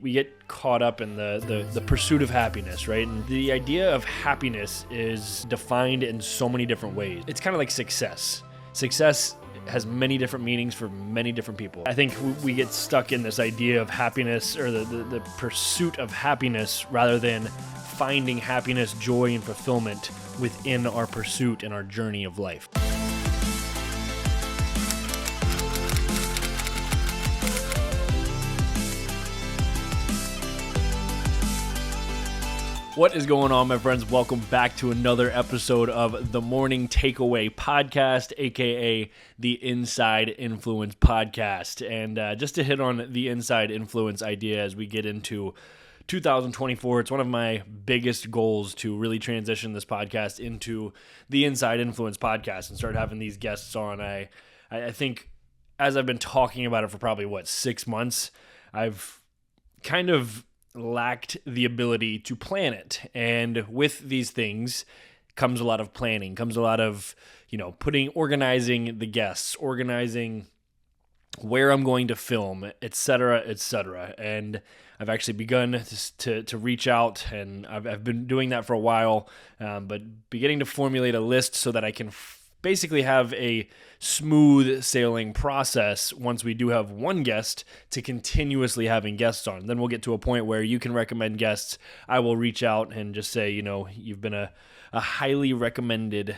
we get caught up in the pursuit of happiness, right? And the idea of happiness is defined in so many different ways. It's kind of like success. Success has many different meanings for many different people. I think we get stuck in this idea of happiness, or the pursuit of happiness, rather than finding happiness, joy, and fulfillment within our pursuit and our journey of life. What is going on, my friends? Welcome back to another episode of the Morning Takeaway Podcast, aka the Inside Influence Podcast. And just to hit on the Inside Influence idea as we get into 2024, it's one of my biggest goals to really transition this podcast into the Inside Influence Podcast and start having these guests on. I think as I've been talking about it for probably, 6 months, I've kind of lacked the ability to plan it. And with these things comes a lot of planning, comes a lot of, organizing the guests, organizing where I'm going to film, etc., etc. And I've actually begun to reach out, and I've been doing that for a while, but beginning to formulate a list so that I can basically have a smooth sailing process once we do have one guest to continuously having guests on. Then we'll get to a point where you can recommend guests. I will reach out and just say, you've been a highly recommended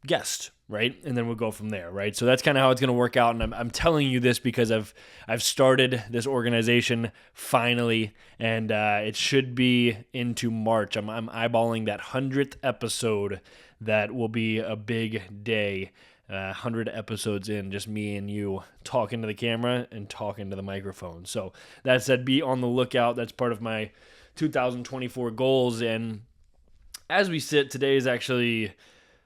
guest, right? And then we'll go from there, right? So that's kind of how it's going to work out. And I'm telling you this because I've started this organization finally, and it should be into March. I'm eyeballing that 100th episode. That will be a big day. 100 episodes in, just me and you talking to the camera and talking to the microphone. So that said, be on the lookout. That's part of my 2024 goals. And as we sit, today is actually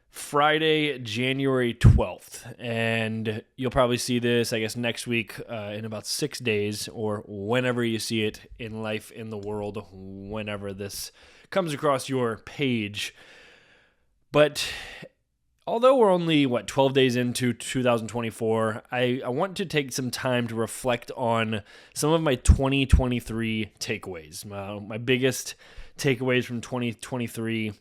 Friday, January 12th. And you'll probably see this, I guess, next week in about 6 days, or whenever you see it in life, in the world, whenever this comes across your page. But although we're only, 12 days into 2024, I want to take some time to reflect on some of my 2023 takeaways, my biggest takeaways from 2023,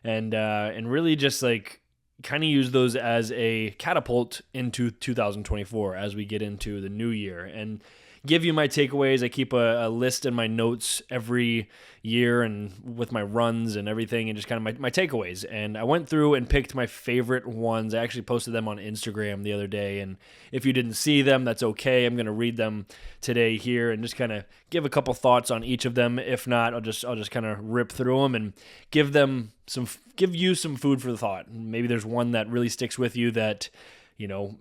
and really just kind of use those as a catapult into 2024 as we get into the new year. And give you my takeaways. I keep a list in my notes every year and with my runs and everything, and just kind of my takeaways. And I went through and picked my favorite ones. I actually posted them on Instagram the other day, and if you didn't see them, that's okay. I'm going to read them today here and just kind of give a couple thoughts on each of them. If not, I'll just kind of rip through them and give you some food for the thought. Maybe there's one that really sticks with you that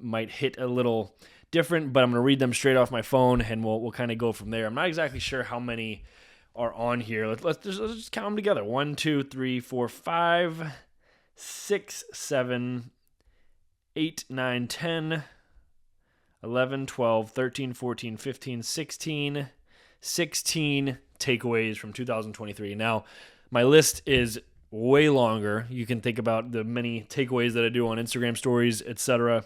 might hit a little different, but I'm going to read them straight off my phone, and we'll kind of go from there. I'm not exactly sure how many are on here. Let's just count them together. 1, 2, 3, 4, 5, 6, 7, 8, 9, 10, 11, 12, 13, 14, 15, 16 takeaways from 2023. Now, my list is way longer. You can think about the many takeaways that I do on Instagram stories, etc.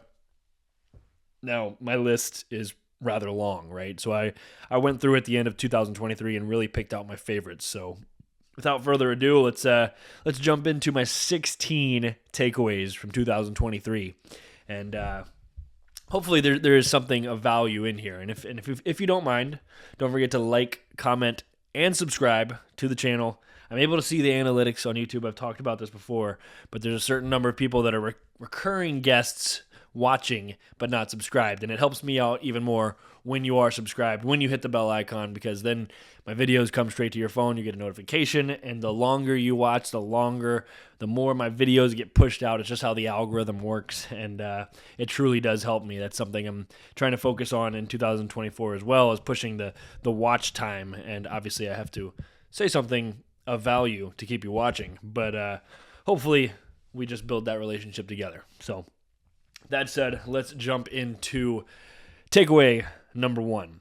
Now, my list is rather long, right? So I went through at the end of 2023 and really picked out my favorites. So without further ado, let's jump into my 16 takeaways from 2023. And hopefully there is something of value in here. And if you don't mind, don't forget to like, comment, and subscribe to the channel. I'm able to see the analytics on YouTube. I've talked about this before, but there's a certain number of people that are recurring guests watching but not subscribed, and it helps me out even more when you are subscribed, when you hit the bell icon, because then my videos come straight to your phone. You get a notification, and the longer you watch, the more my videos get pushed out. It's just how the algorithm works, and it truly does help me. That's something I'm trying to focus on in 2024 as well, as pushing the watch time. And obviously I have to say something of value to keep you watching, but hopefully we just build that relationship together. So that said, let's jump into takeaway number 1.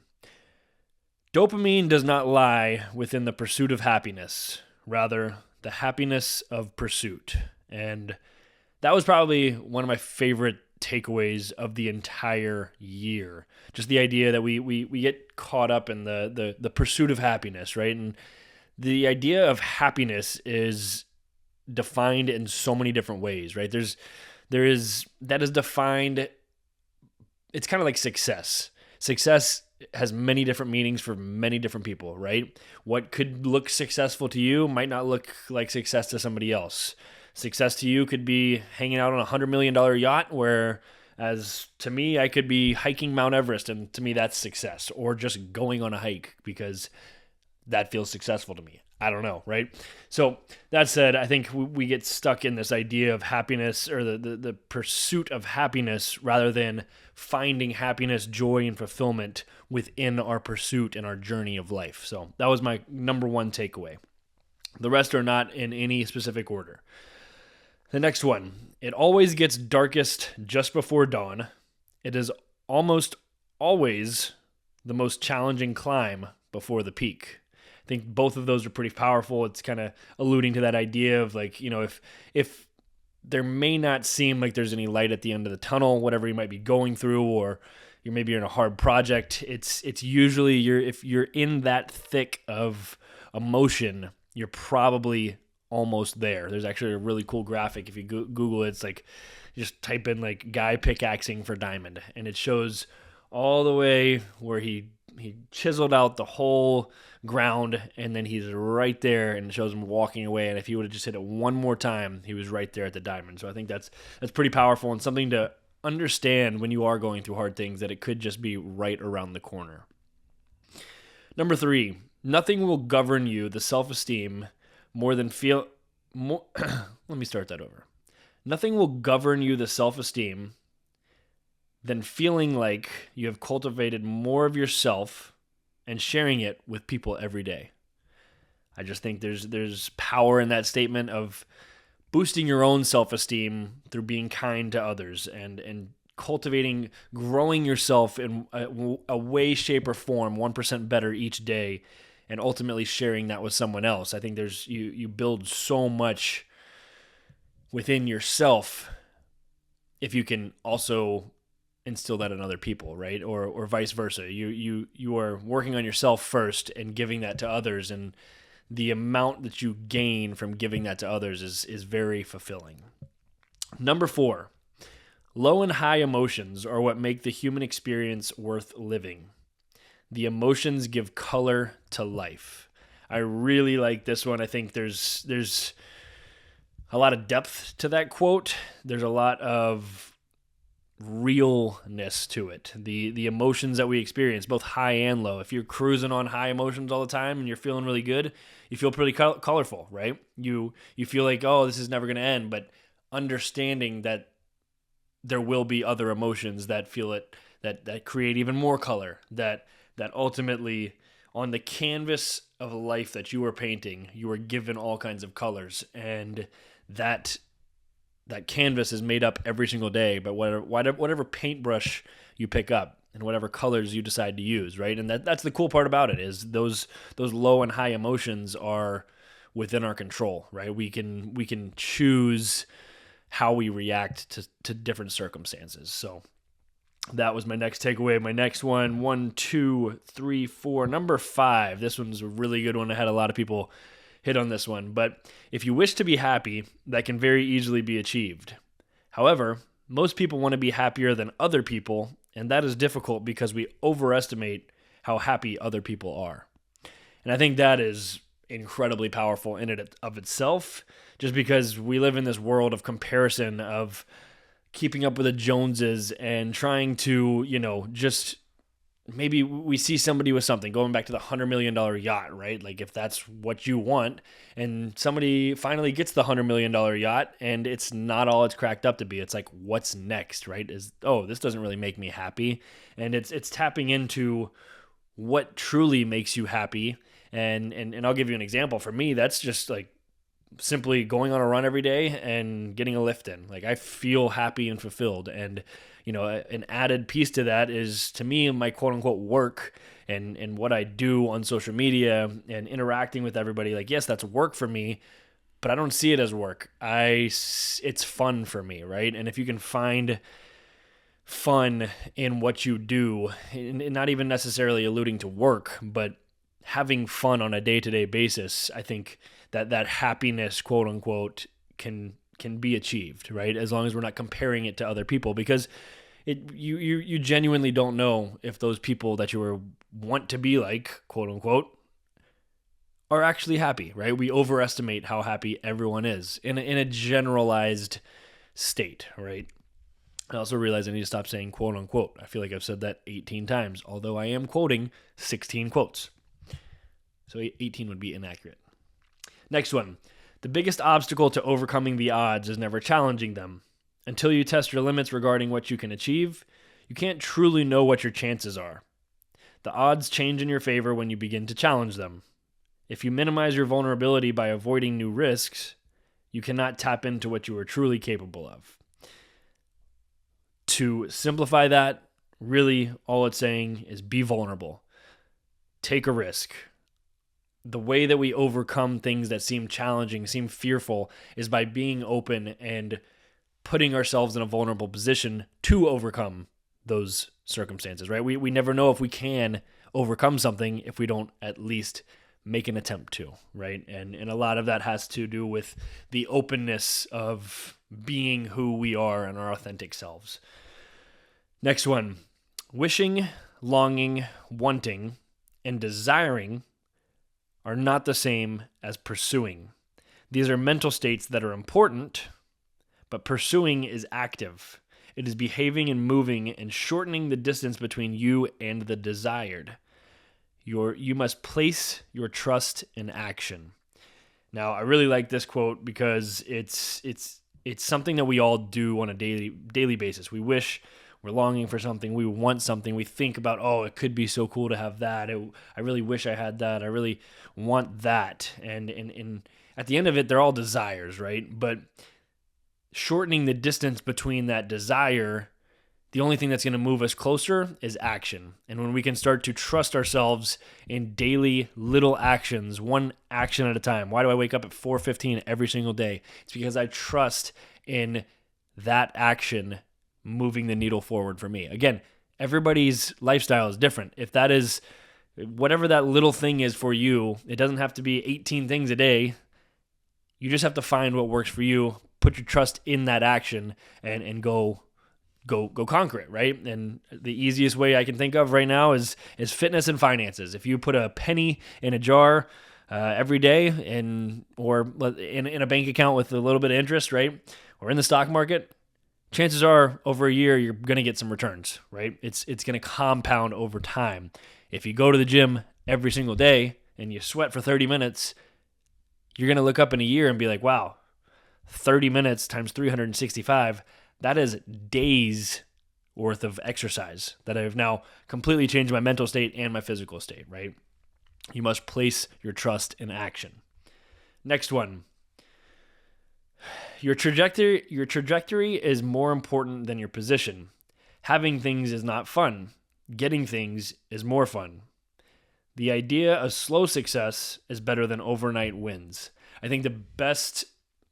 Dopamine does not lie within the pursuit of happiness, rather the happiness of pursuit. And that was probably one of my favorite takeaways of the entire year. Just the idea that we get caught up in the pursuit of happiness, right? And the idea of happiness is defined in so many different ways, right? That is defined. It's kind of like success. Success has many different meanings for many different people, right? What could look successful to you might not look like success to somebody else. Success to you could be hanging out on a $100 million yacht, where as to me, I could be hiking Mount Everest, and to me that's success, or just going on a hike because that feels successful to me. I don't know, right? So that said, I think we get stuck in this idea of happiness, or the pursuit of happiness, rather than finding happiness, joy, and fulfillment within our pursuit and our journey of life. So that was my number one takeaway. The rest are not in any specific order. The next one, it always gets darkest just before dawn. It is almost always the most challenging climb before the peak. I think both of those are pretty powerful. It's kind of alluding to that idea of like, if there may not seem like there's any light at the end of the tunnel, whatever you might be going through, or you're maybe in a hard project, it's usually if you're in that thick of emotion, you're probably almost there. There's actually a really cool graphic. If you Google it, it's like, just type in like guy pickaxing for diamond, and it shows all the way where he chiseled out the whole ground, and then he's right there, and it shows him walking away. And if he would have just hit it one more time, he was right there at the diamond. So I think that's pretty powerful, and something to understand when you are going through hard things, that it could just be right around the corner. Number 3, nothing will govern you, the self-esteem, more than let me start that over. Nothing will govern you, the self-esteem, than feeling like you have cultivated more of yourself and sharing it with people every day. I just think there's power in that statement of boosting your own self-esteem through being kind to others, and cultivating, growing yourself in a way, shape, or form 1% better each day, and ultimately sharing that with someone else. I think you build so much within yourself if you can also instill that in other people, right? Or vice versa. You are working on yourself first and giving that to others, and the amount that you gain from giving that to others is very fulfilling. Number 4, low and high emotions are what make the human experience worth living. The emotions give color to life. I really like this one. I think there's a lot of depth to that quote. There's a lot of realness to it. The emotions that we experience, both high and low. If you're cruising on high emotions all the time and you're feeling really good, you feel pretty colorful, right? You feel like, oh, this is never going to end. But understanding that there will be other emotions that feel it, that create even more color, that ultimately, on the canvas of life that you are painting, you are given all kinds of colors, and that canvas is made up every single day by whatever paintbrush you pick up and whatever colors you decide to use, right? And that's the cool part about it, is those low and high emotions are within our control, right? We can choose how we react to different circumstances. So that was my next takeaway. My next one, 1, 2, 3, 4. Number 5. This one's a really good one. I had a lot of people hit on this one. But if you wish to be happy, that can very easily be achieved. However, most people want to be happier than other people, and that is difficult because we overestimate how happy other people are. And I think that is incredibly powerful in and of itself, just because we live in this world of comparison, of keeping up with the Joneses and trying to, just maybe we see somebody with something, going back to the $100 million yacht, right? Like if that's what you want, and somebody finally gets the $100 million yacht and it's not all it's cracked up to be. It's like, what's next, right? This doesn't really make me happy. And it's tapping into what truly makes you happy. And I'll give you an example. For me, that's just like simply going on a run every day and getting a lift in. Like I feel happy and fulfilled. And, an added piece to that is, to me, my quote unquote work and what I do on social media and interacting with everybody. Like, yes, that's work for me, but I don't see it as work. It's fun for me, right? And if you can find fun in what you do, and not even necessarily alluding to work, but having fun on a day-to-day basis, I think that happiness, quote unquote, can be achieved, right? As long as we're not comparing it to other people, because you genuinely don't know if those people that want to be like, quote unquote, are actually happy, right? We overestimate how happy everyone is in a generalized state, right? I also realize I need to stop saying quote unquote. I feel like I've said that 18 times, although I am quoting 16 quotes. So 18 would be inaccurate. Next one. The biggest obstacle to overcoming the odds is never challenging them. Until you test your limits regarding what you can achieve, you can't truly know what your chances are. The odds change in your favor when you begin to challenge them. If you minimize your vulnerability by avoiding new risks, you cannot tap into what you are truly capable of. To simplify that, really all it's saying is be vulnerable. Take a risk. The way that we overcome things that seem challenging, seem fearful, is by being open and putting ourselves in a vulnerable position to overcome those circumstances, right? We never know if we can overcome something if we don't at least make an attempt to, right? And a lot of that has to do with the openness of being who we are and our authentic selves. Next one. Wishing, longing, wanting, and desiring are not the same as pursuing. These are mental states that are important, but pursuing is active. It is behaving and moving and shortening the distance between you and the desired. You must place your trust in action. Now, I really like this quote because it's something that we all do on a daily basis. We wish, we're longing for something, we want something, we think about, oh, it could be so cool to have that. I really wish I had that. I really want that. And at the end of it, they're all desires, right? But shortening the distance between that desire, the only thing that's going to move us closer is action. And when we can start to trust ourselves in daily little actions, one action at a time. Why do I wake up at 4:15 every single day? It's because I trust in that action moving the needle forward for me. Again, everybody's lifestyle is different. If that is whatever that little thing is for you, it doesn't have to be 18 things a day. You just have to find what works for you, put your trust in that action, and go conquer it, right? And the easiest way I can think of right now is fitness and finances. If you put a penny in a jar every day or in a bank account with a little bit of interest, right? Or in the stock market, chances are over a year you're going to get some returns, right? It's going to compound over time. If you go to the gym every single day and you sweat for 30 minutes, you're going to look up in a year and be like, wow, 30 minutes times 365, that is days worth of exercise that have now completely changed my mental state and my physical state, right? You must place your trust in action. Next one. Your trajectory is more important than your position. Having things is not fun. Getting things is more fun. The idea of slow success is better than overnight wins. I think the best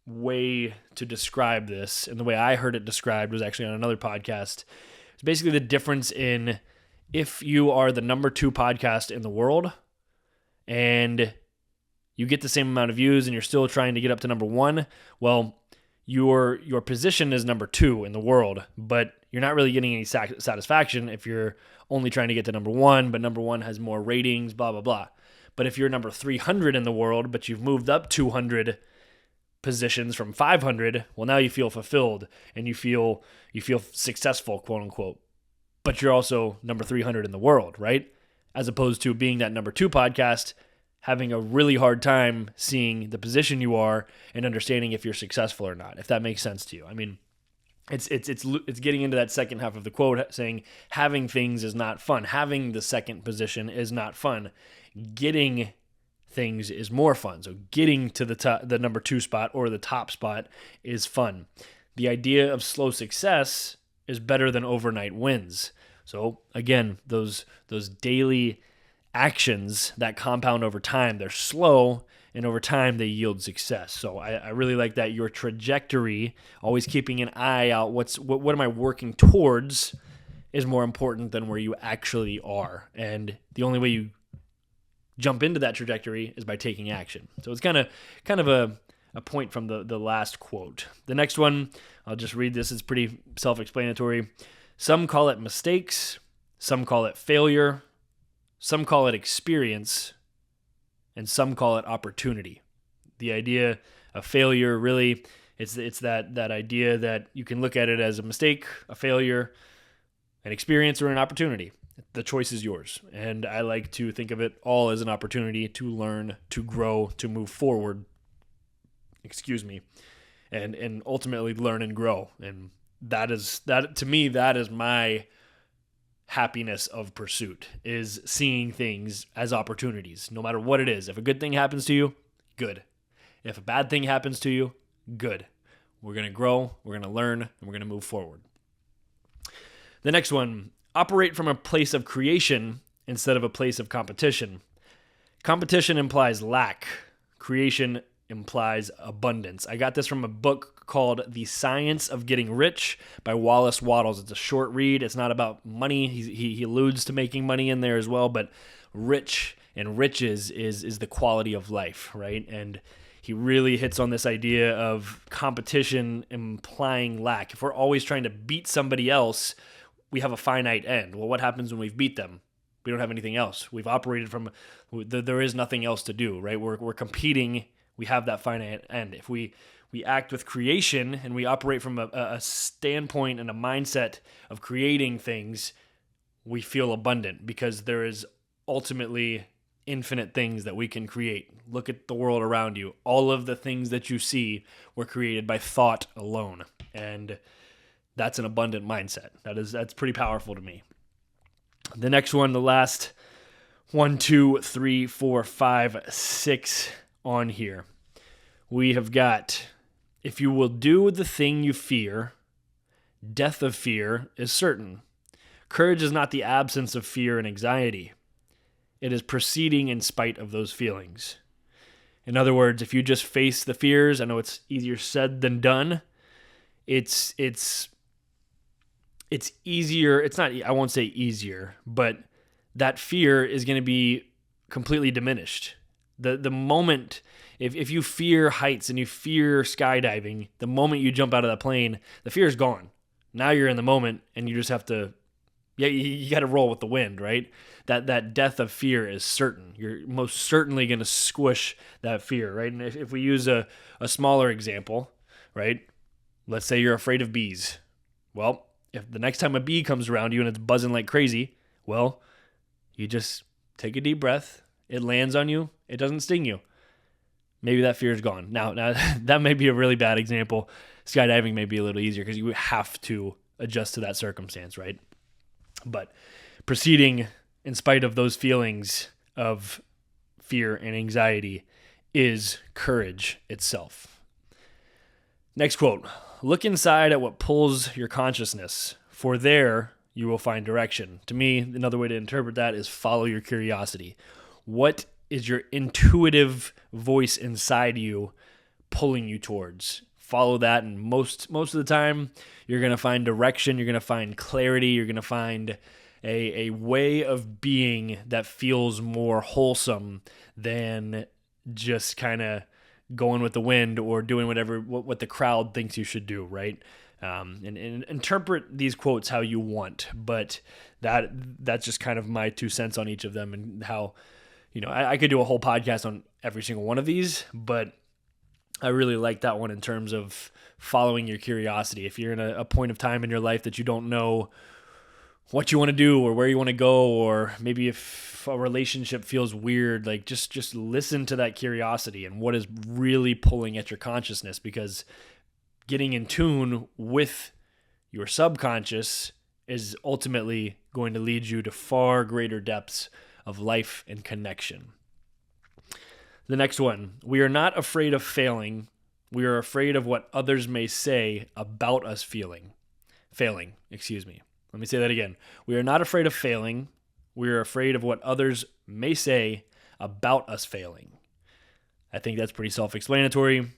way to describe this, and the way I heard it described was actually on another podcast, it's basically the difference in if you are the number 2 podcast in the world and you get the same amount of views and you're still trying to get up to number 1, well, your position is number 2 in the world, but you're not really getting any satisfaction if you're only trying to get to number 1, but number 1 has more ratings, blah, blah, blah. But if you're number 300 in the world, but you've moved up 200 positions from 500, well, now you feel fulfilled and you feel successful, quote unquote. But you're also number 300 in the world, right? As opposed to being that number 2 podcast, having a really hard time seeing the position you are and understanding if you're successful or not, if that makes sense to you. I mean, it's getting into that second half of the quote saying having things is not fun. Having the second position is not fun. Getting things is more fun. So getting to the number 2 spot or the top spot is fun. The idea of slow success is better than overnight wins. So again, those daily actions that compound over time. They're slow, and over time they yield success. So I really like that. Your trajectory, always keeping an eye out, what am I working towards, is more important than where you actually are. And the only way you jump into that trajectory is by taking action. So it's kind of a point from the last quote. The next one, I'll just read this. It's pretty self-explanatory. Some call it mistakes. Some call it failure. Some call it experience. And some call it opportunity. The idea of failure, really, it's that idea that you can look at it as a mistake, a failure, an experience, or an opportunity. The choice is yours. And I like to think of it all as an opportunity to learn, to grow, to move forward. And ultimately learn and grow. And that to me, that is my happiness of pursuit, is seeing things as opportunities, no matter what it is. If a good thing happens to you, good. If a bad thing happens to you, good. We're going to grow, we're going to learn, and we're going to move forward. The next one, operate from a place of creation instead of a place of competition. Competition implies lack. Creation implies abundance. I got this from a book called The Science of Getting Rich by Wallace Wattles. It's a short read. It's not about money. He alludes to making money in there as well, but rich and riches is the quality of life, right? And he really hits on this idea of competition implying lack. If we're always trying to beat somebody else, we have a finite end. Well, what happens when we've beat them? We don't have anything else. We've operated from, there is nothing else to do, right? We're competing. We have that finite end. If we act with creation and we operate from a standpoint and a mindset of creating things, we feel abundant because there is ultimately infinite things that we can create. Look at the world around you. All of the things that you see were created by thought alone. And that's an abundant mindset. That's pretty powerful to me. The next one, the last 1, 2, 3, 4, 5, 6 on here. We have got, if you will do the thing you fear, death of fear is certain. Courage is not the absence of fear and anxiety. It is proceeding in spite of those feelings. In other words, if you just face the fears, I know it's easier said than done. It's easier. It's not, I won't say easier, but that fear is going to be completely diminished. The moment, if you fear heights and you fear skydiving, the moment you jump out of that plane, the fear is gone. Now you're in the moment and you just have to, you got to roll with the wind, right? That death of fear is certain. You're most certainly going to squish that fear, right? And if we use a smaller example, right? Let's say you're afraid of bees. Well, if the next time a bee comes around you and it's buzzing like crazy, well, you just take a deep breath. It lands on you. It doesn't sting you. Maybe that fear is gone. Now that may be a really bad example. Skydiving may be a little easier because you have to adjust to that circumstance, right? But proceeding in spite of those feelings of fear and anxiety is courage itself. Next quote. Look inside at what pulls your consciousness, for there you will find direction. To me, another way to interpret that is follow your curiosity. What is your intuitive voice inside you pulling you towards? Follow that, and most of the time, you're going to find direction, you're going to find clarity, you're going to find a way of being that feels more wholesome than just kind of going with the wind or doing what the crowd thinks you should do, right? And interpret these quotes how you want, but that's just kind of my 2 cents on each of them, and how, I could do a whole podcast on every single one of these, but I really like that one in terms of following your curiosity. If you're in a point of time in your life that you don't know what you want to do or where you want to go, or maybe if a relationship feels weird, like just listen to that curiosity and what is really pulling at your consciousness, because getting in tune with your subconscious is ultimately going to lead you to far greater depths of life and connection. The next one, we are not afraid of failing. We are afraid of what others may say about us failing. Let me say that again. We are not afraid of failing. We are afraid of what others may say about us failing. I think that's pretty self-explanatory.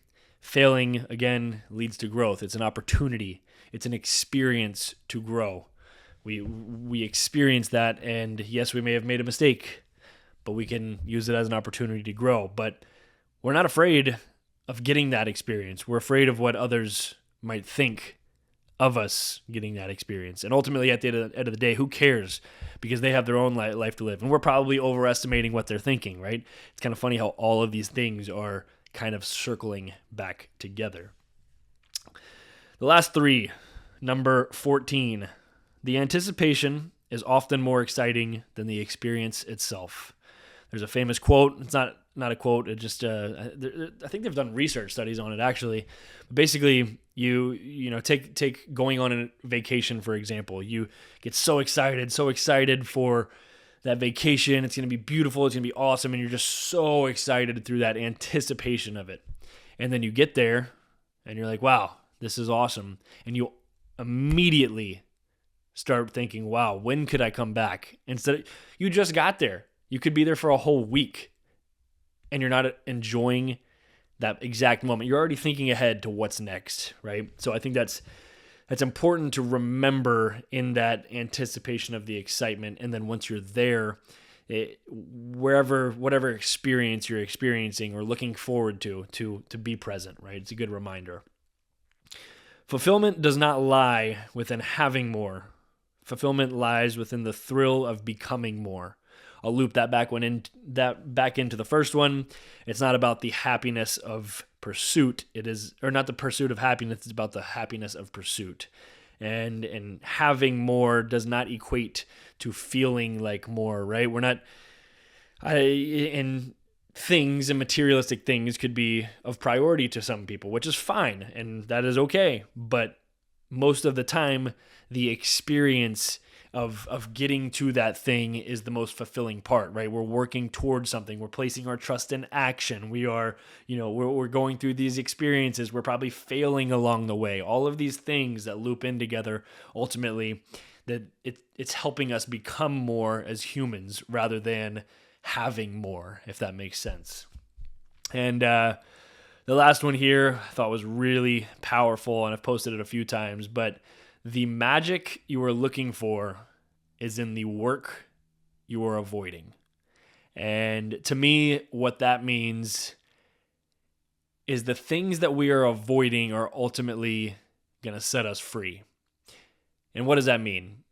Failing, again, leads to growth. It's an opportunity. It's an experience to grow. We experience that, and yes, we may have made a mistake, but we can use it as an opportunity to grow. But we're not afraid of getting that experience. We're afraid of what others might think of us getting that experience. And ultimately, at the end of the day, who cares? Because they have their own life to live. And we're probably overestimating what they're thinking, right? It's kind of funny how all of these things are kind of circling back together. The last three, number 14. The anticipation is often more exciting than the experience itself. There's a famous quote. It's not a quote. It just I think they've done research studies on it actually. But basically, you know take going on a vacation for example. You get so excited for that vacation. It's going to be beautiful. It's going to be awesome, and you're just so excited through that anticipation of it. And then you get there, and you're like, "Wow, this is awesome!" And you immediately start thinking, wow, when could I come back? Instead of, you just got there. You could be there for a whole week and you're not enjoying that exact moment. You're already thinking ahead to what's next, right? So I think that's important to remember in that anticipation of the excitement. And then once you're there, whatever experience you're experiencing or looking forward to be present, right? It's a good reminder. Fulfillment does not lie within having more. Fulfillment lies within the thrill of becoming more. I'll loop that back into the first one. It's not about the happiness of pursuit. It is, or not the pursuit of happiness. It's about the happiness of pursuit. And having more does not equate to feeling like more, right? We're not. And things and materialistic things could be of priority to some people, which is fine, and that is okay. But most of the time, the experience of getting to that thing is the most fulfilling part, right? We're working towards something. We're placing our trust in action. We are, we're going through these experiences. We're probably failing along the way. All of these things that loop in together, ultimately, that it's helping us become more as humans rather than having more, if that makes sense. And the last one here I thought was really powerful, and I've posted it a few times, but the magic you are looking for is in the work you are avoiding. And to me, what that means is the things that we are avoiding are ultimately going to set us free. And what does that mean?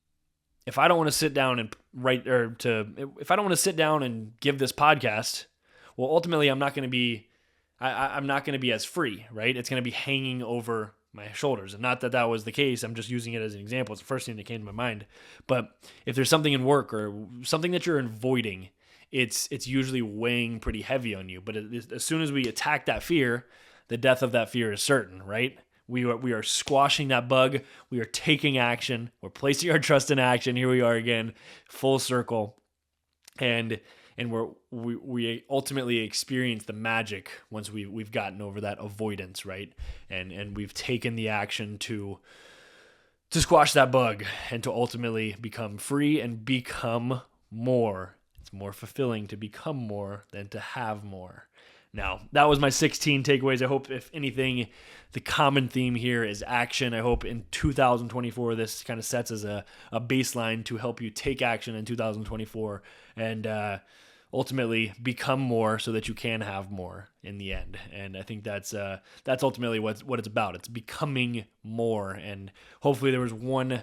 If I don't want to sit down and if I don't want to sit down and give this podcast, well, ultimately I'm not going to be as free, right? It's going to be hanging over my shoulders. And not that that was the case. I'm just using it as an example. It's the first thing that came to my mind. But if there's something in work or something that you're avoiding, it's usually weighing pretty heavy on you. But as soon as we attack that fear, the death of that fear is certain, right? We are squashing that bug. We are taking action. We're placing our trust in action. Here we are again, full circle. And we ultimately experience the magic once we've gotten over that avoidance, right? And we've taken the action to squash that bug and to ultimately become free and become more. It's more fulfilling to become more than to have more. Now, that was my 16 takeaways. I hope, if anything, the common theme here is action. I hope in 2024, this kind of sets as a baseline to help you take action in 2024 and ultimately become more so that you can have more in the end. And I think that's ultimately what it's about. It's becoming more. And hopefully there was one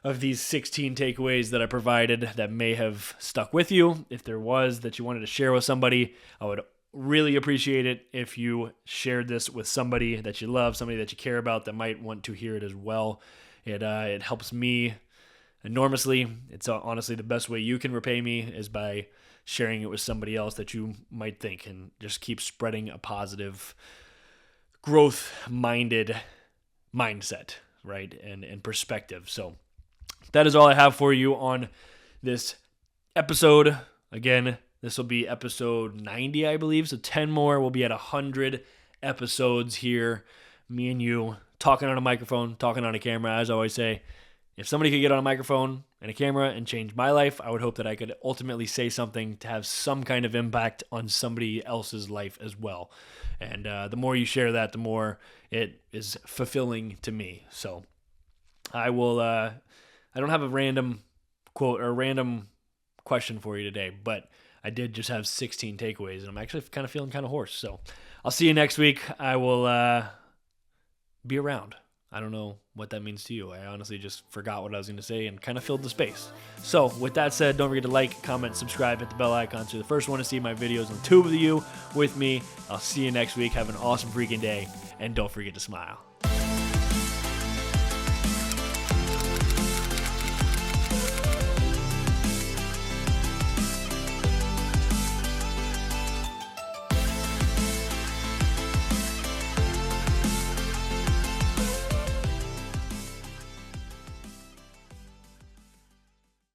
of these 16 takeaways that I provided that may have stuck with you. If there was, that you wanted to share with somebody, I would really appreciate it if you shared this with somebody that you love, somebody that you care about that might want to hear it as well. It helps me enormously. It's honestly the best way you can repay me is by sharing it with somebody else that you might think, and just keep spreading a positive, growth-minded mindset, right, and perspective. So that is all I have for you on this episode. Again, this will be episode 90, I believe. So 10 more. We'll be at 100 episodes here. Me and you talking on a microphone, talking on a camera, as I always say. if somebody could get on a microphone and a camera and change my life, I would hope that I could ultimately say something to have some kind of impact on somebody else's life as well. And the more you share that, the more it is fulfilling to me. So I will, I don't have a random quote or a random question for you today, but I did just have 16 takeaways, and I'm actually kind of feeling kind of hoarse. So I'll see you next week. I will be around. I don't know what that means to you. I honestly just forgot what I was going to say and kind of filled the space. So with that said, don't forget to like, comment, subscribe, hit the bell icon so you're the first one to see my videos on Tube of you with me. I'll see you next week. Have an awesome freaking day, and don't forget to smile.